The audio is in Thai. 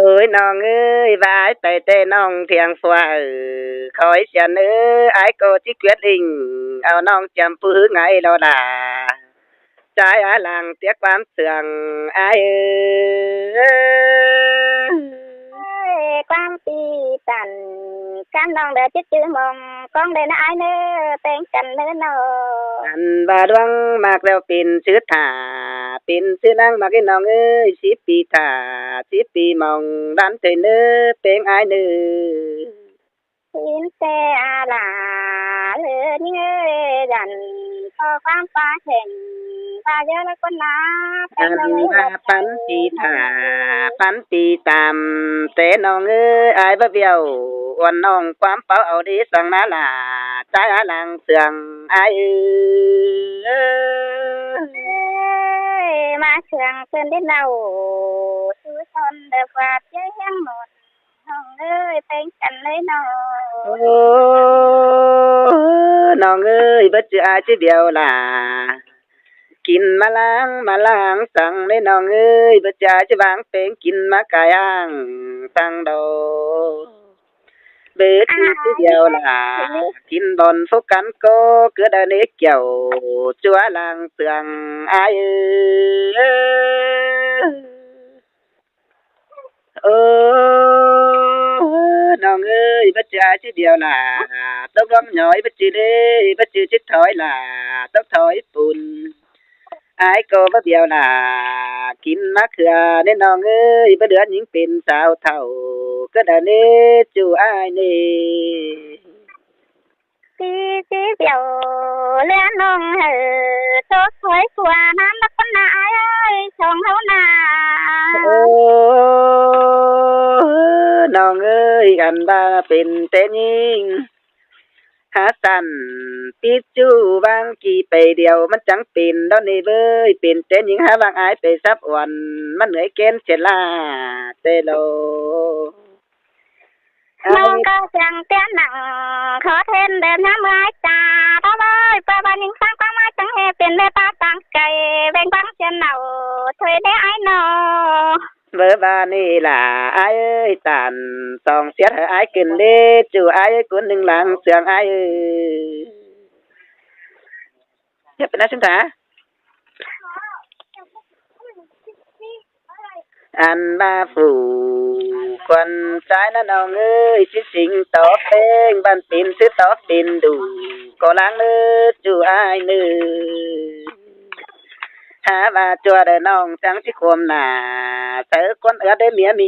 ơi nong ơi vãi tay tê nong thiêng xoa khói chân ơi ai cô chỉ quyết định ao nong chăm phứ ngày đó là trái á làng tiếc bám sườn ai quan ti tần cam nong để chết chữ mong con đây là ai nữa tên cần nữa nó anh bà đoan mặc đeo pin chữ thả pin chữ năng mà cái nong ơi xí pi thả xí pi mong đan tới nữa tên ai nữa tin xe là lớn nghe dần có quan phá hình và giờ là con lá anh ba bắn pi tam tế nong ơi ai bà biểuวันน้องความเป้าเอาดีสั่งนาลาใจอาลังเสื่องไอมาเชื่องเพื่อนได้เล่าซื้อทนเดือดฝาดเยอะแยะหมดห้องเอ้ยเป็นกันเลยน้องน้องเอ้ยบัดจืออาจือเดียวล่ะกินมาล้างสั่งเลยน้องเอ้ยบัดจืออาจือวางเป็นกินมากายอ่างสั่งโดเบิดทีเดียวล่ะกินบอนพวกกันก็เกิดอันนี้เกี่ยวจัวลางเตืองไอน้องเอ้ยบัดจ่าทีเดียวล่ะต้องร้องหน่อยบัดจือเด้บัดจือจิตถอยล่ะต้องถอยปุ่นไอ้ก็บัดเดียวล่ะกินมะเขือเนี่ยน้องเอ้ยบัดเดือนยิ่งเป็นสาวเท่าก็ได้เนจูไอ้นี่ที่เดียวเลี้ยน้องเอโตสวยกว่าน้ำนักคนนายเอ้ยชงเขานาน้องเอ้ยกันบ้าเป็นเต้ยิงหาสันปิจูบางกี่ไปเดียวมันจังเป็นดอนนี่เว้ยเป็นเต้นยิงหาบางอายไปซับอ่อนมันเหนื่อยเกณฑ์เชล่าเตโลน้องก็จังเตี้ยหนังขอเทนเดินน้ำไม้จ่าต่อเลยเปิดบ้านยิงสร้างความมาจังเฮเป็นได้ป้าตังไก่เบ่งบังเชนเหนาเธอได้ไอ้นอเบอร์บานี่ล่ะไอ้เอ้ยตันสองเสียให้ไอ้กินเล่จูไอ้คนหนึ่งหลังเสียงไอ้เจ็บเป็นอะไรชิมถาอันมาฝูควันใจนั่นเอาเงยชิสิงต่อเพลงบันปินซื้อต่อปินดูก็ล้างเนื้อจูไอ้เนื้อหาว่าจัวได้น้องจังที่ควมหนาเธอคนเอื้อได้เมียมิง